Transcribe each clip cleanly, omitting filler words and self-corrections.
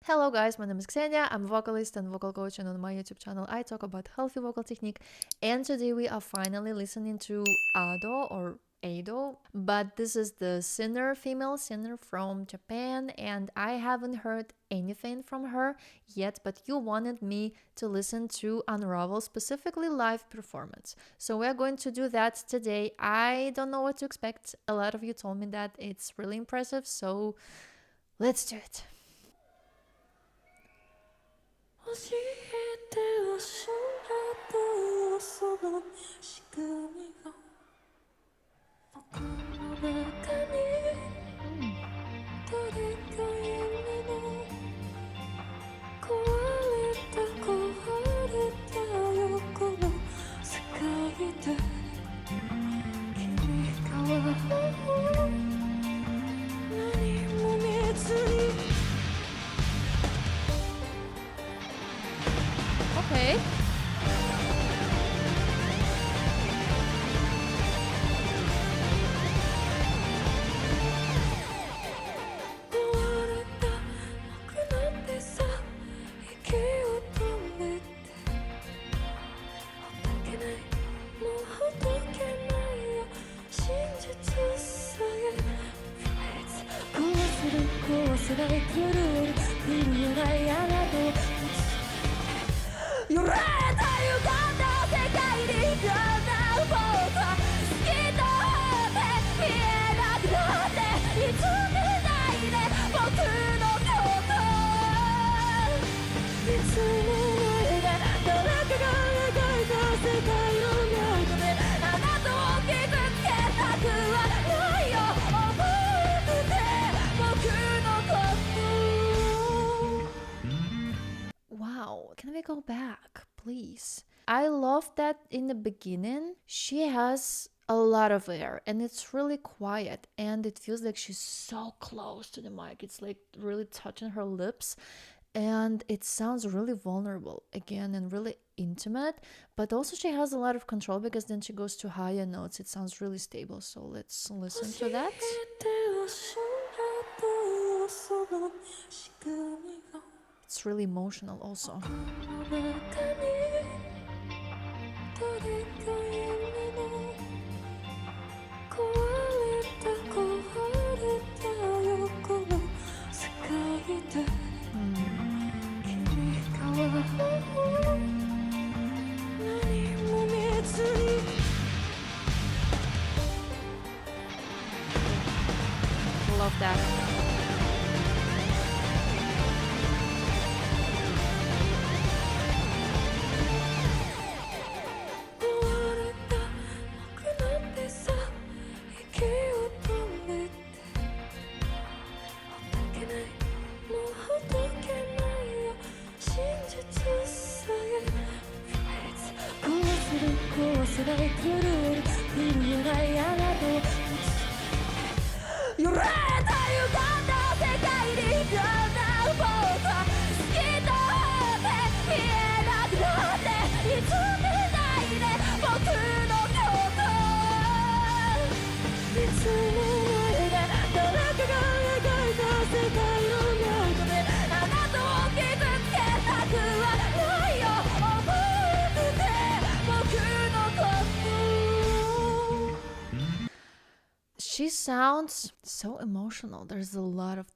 Hello guys, my name is Ksenia. I'm a vocalist and vocal coach, and on my YouTube channel I talk about healthy vocal technique. And today we are finally listening to Ado, but this is the female singer from Japan, and I haven't heard anything from her yet, but you wanted me to listen to Unravel, specifically live performance. So we're going to do that today. I don't know what to expect. A lot of you told me that it's really impressive, so let's do it. 教えてほしいその仕組みが僕の中に誰か夢の壊れた横の世界で君が何も見ずにOkay. Wow, can we go back, please? I love that in the beginning she has a lot of air and it's really quiet and it feels like she's so close to the mic. It's like really touching her lips and it sounds really vulnerable again and really intimate, but also she has a lot of control because then she goes to higher notes. It sounds really stable. So let's listen to that. It's really emotional also. Love that. She sounds so emotional. There's a lot of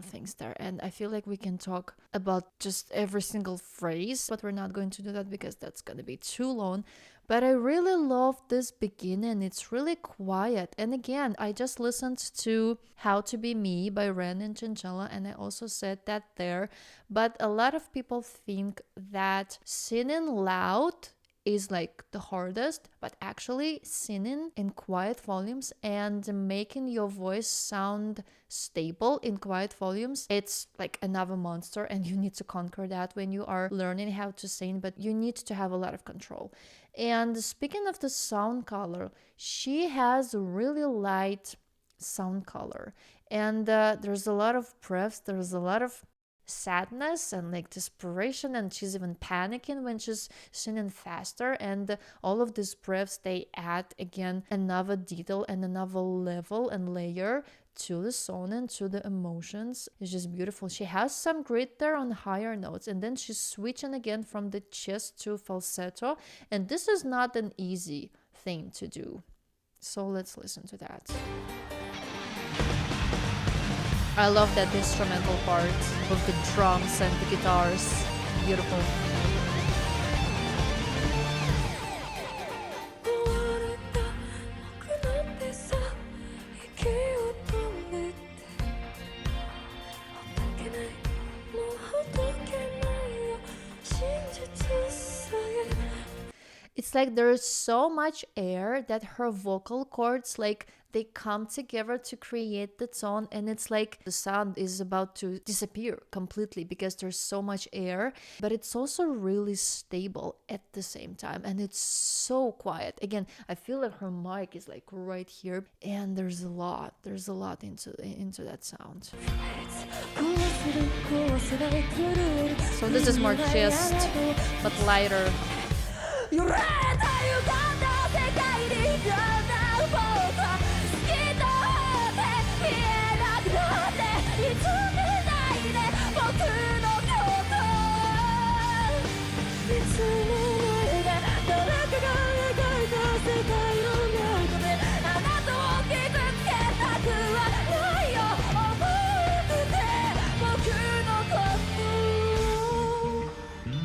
things there, and I feel like we can talk about just every single phrase, but we're not going to do that because that's going to be too long. But I really love this beginning. It's really quiet. And again, I just listened to How to Be Me by Ren and Chinchilla, and I also said that there. But a lot of people think that singing loud is like the hardest, but actually singing in quiet volumes and making your voice sound stable in quiet volumes, it's like another monster, and you need to conquer that when you are learning how to sing, but you need to have a lot of control. And speaking of the sound color, she has a really light sound color, and there's a lot of breaths, there's a lot of sadness and like desperation, and she's even panicking when she's singing faster. And all of these breaths, they add again another detail and another level and layer to the song and to the emotions. It's just beautiful. She has some grit there on higher notes, and then she's switching again from the chest to falsetto, and this is not an easy thing to do. So let's listen to that. I love that instrumental part with the drums and the guitars. Beautiful. It's like there's so much air that her vocal cords, like, they come together to create the tone, and it's like the sound is about to disappear completely because there's so much air, but it's also really stable at the same time, and it's so quiet. Again, I feel like her mic is like right here, and there's a lot into that sound. So this is more chest, but lighter.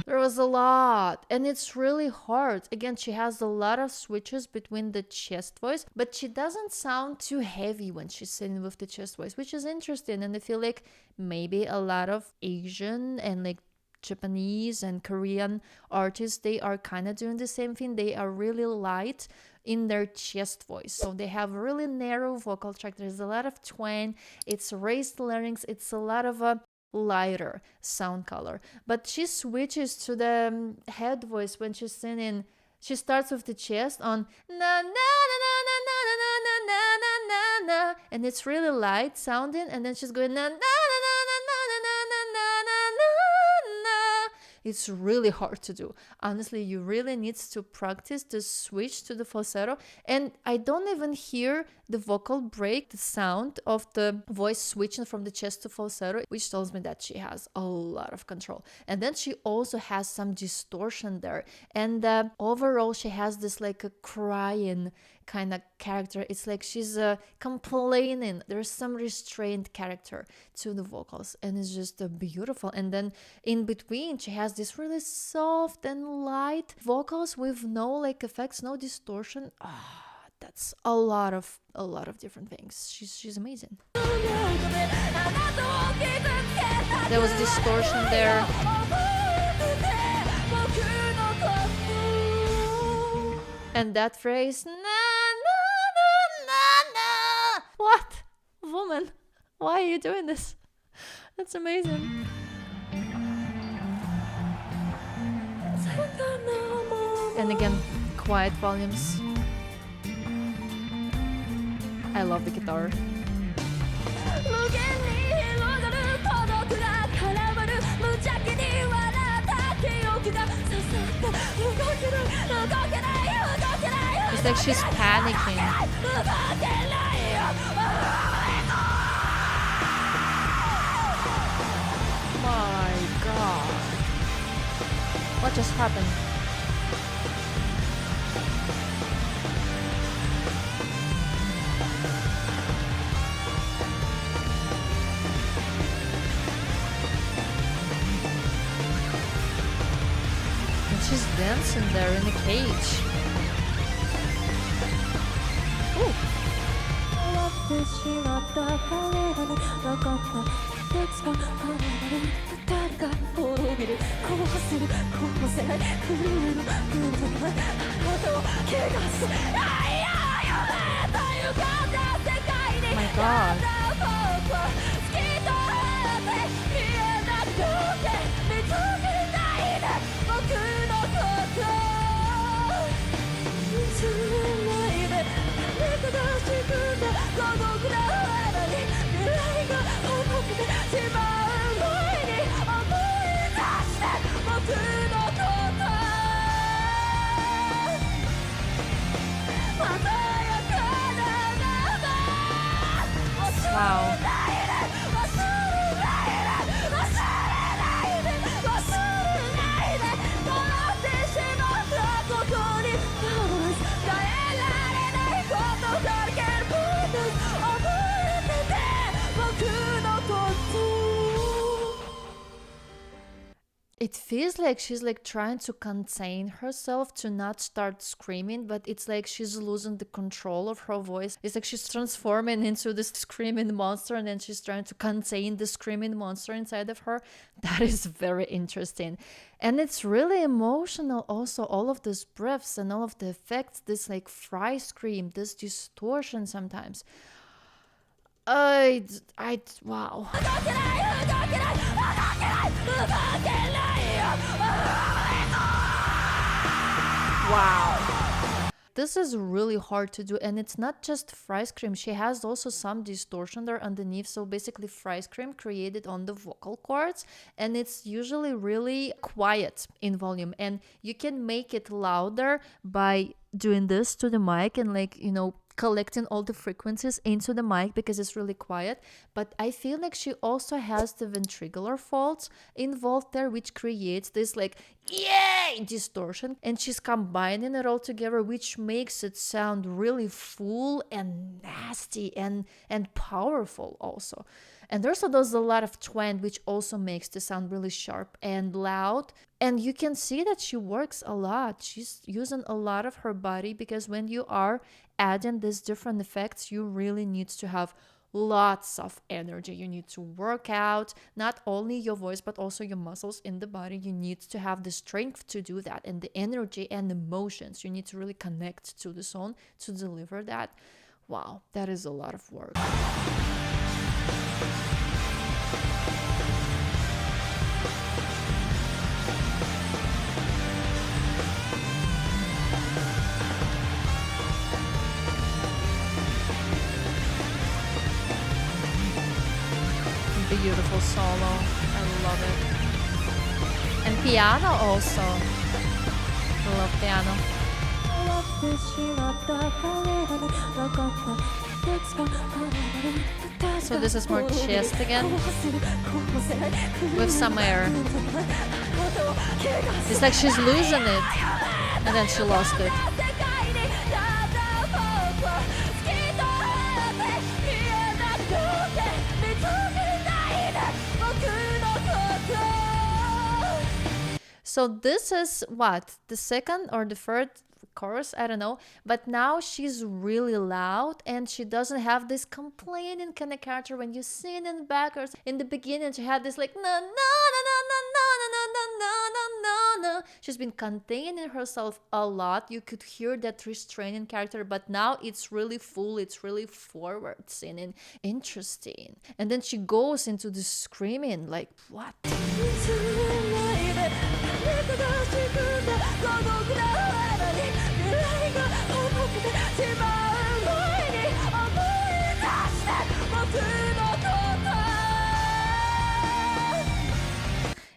There was a lot, and it's really hard. Again, she has a lot of switches between the chest voice, but she doesn't sound too heavy when she's singing with the chest voice, which is interesting. And I feel like maybe a lot of Asian and like Japanese and Korean artists, they are kind of doing the same thing. They are really light in their chest voice, so they have a really narrow vocal tract. There's a lot of twang, it's raised larynx, it's a lot of a lighter sound color. But she switches to the head voice when she's singing. She starts with the chest on na na na na na na na na na na na, and it's really light sounding, and then she's going na na na na na na na na na na. It's really hard to do. Honestly, you really need to practice to switch to the falsetto, and I don't even hear the vocal break, the sound of the voice switching from the chest to falsetto, which tells me that she has a lot of control. And then she also has some distortion there, and overall she has this like a crying kind of character. It's like she's complaining. There's some restrained character to the vocals, and it's just beautiful. And then in between she has this really soft and light vocals with no like effects, no distortion. That's a lot of different things. She's amazing. There was distortion there. And that phrase, na na na na na. What? Woman, why are you doing this? That's amazing. And again, quiet volumes. I love the guitar. It's like she's panicking. My God. What just happened? She's dancing there in a cage. Ooh. My God. It feels like she's like trying to contain herself to not start screaming, but it's like she's losing the control of her voice. It's like she's transforming into this screaming monster, and then she's trying to contain the screaming monster inside of her. That is very interesting. And it's really emotional also, all of these breaths and all of the effects, this like fry scream, this distortion sometimes. Wow. Wow. This is really hard to do, and it's not just fry scream. She has also some distortion there underneath. So basically, fry scream created on the vocal cords, and it's usually really quiet in volume. And you can make it louder by doing this to the mic and like, you know, collecting all the frequencies into the mic because it's really quiet. But I feel like she also has the ventricular folds involved there, which creates this like yay distortion, and she's combining it all together, which makes it sound really full and nasty and powerful also. And also there's a lot of twang, which also makes the sound really sharp and loud. And you can see that she works a lot. She's using a lot of her body, because when you are adding these different effects, you really need to have lots of energy. You need to work out not only your voice but also your muscles in the body. You need to have the strength to do that, and the energy and emotions. You need to really connect to the song to deliver that. Wow, that is a lot of work. Beautiful solo. I love it. And piano also. I love piano. So this is more chest again, with some air. It's like she's losing it, and then she lost it. So this is what, the second or the third chorus, I don't know, but now she's really loud, and she doesn't have this complaining kind of character when you sing in backwards. In the beginning she had this like no no no no no no no no no no no. She's been containing herself a lot. You could hear that restraining character, but now it's really full, it's really forward singing. Interesting. And then she goes into the screaming, like what?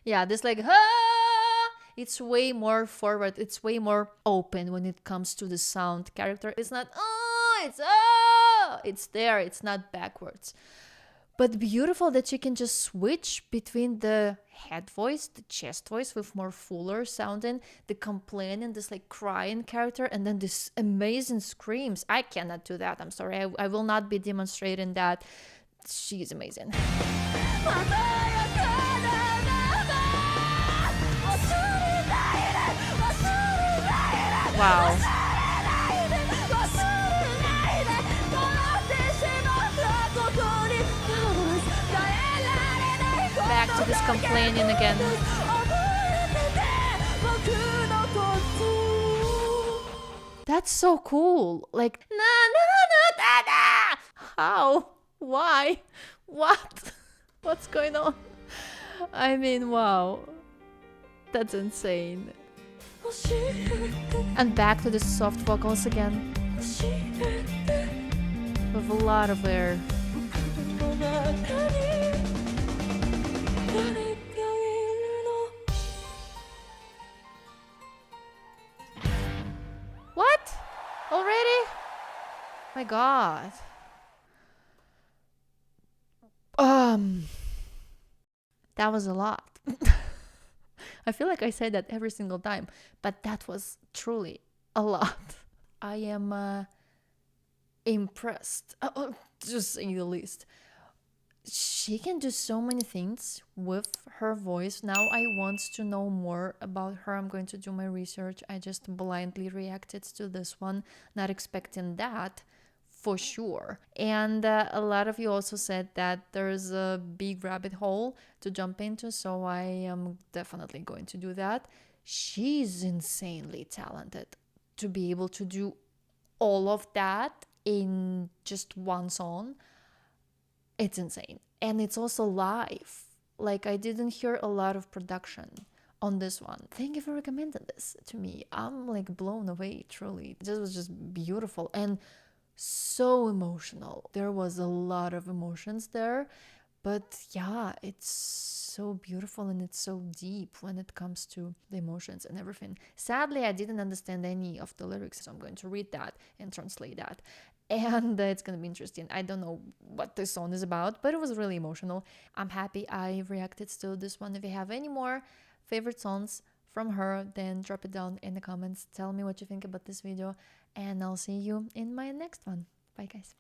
Yeah, this like it's way more forward, it's way more open when it comes to the sound character. It's not it's there, it's not backwards. But beautiful that you can just switch between the head voice, the chest voice with more fuller sounding, the complaining, this like crying character, and then this amazing screams. I cannot do that. I'm sorry. I will not be demonstrating that. She's amazing. Wow. Back to this complaining again. That's so cool. Like, na na na da da. How? Why? What? What's going on? I mean, wow. That's insane. And back to the soft vocals again. With a lot of air. What? Already? My God. That was a lot. I feel like I say that every single time, but that was truly a lot. I am impressed, just saying the least. she can do so many things with her voice. Now I want to know more about her. I'm going to do my research. I just blindly reacted to this one, not expecting that for sure. And a lot of you also said that there's a big rabbit hole to jump into, so I am definitely going to do that. She's insanely talented to be able to do all of that in just one song. It's insane. And it's also live. Like, I didn't hear a lot of production on this one. Thank you for recommending this to me. I'm like blown away, truly. This was just beautiful and so emotional. There was a lot of emotions there. But yeah, it's so beautiful and it's so deep when it comes to the emotions and everything. Sadly, I didn't understand any of the lyrics, so I'm going to read that and translate that. And it's going to be interesting. I don't know what this song is about, but it was really emotional. I'm happy I reacted to this one. If you have any more favorite songs from her, then drop it down in the comments. Tell me what you think about this video, and I'll see you in my next one. Bye, guys.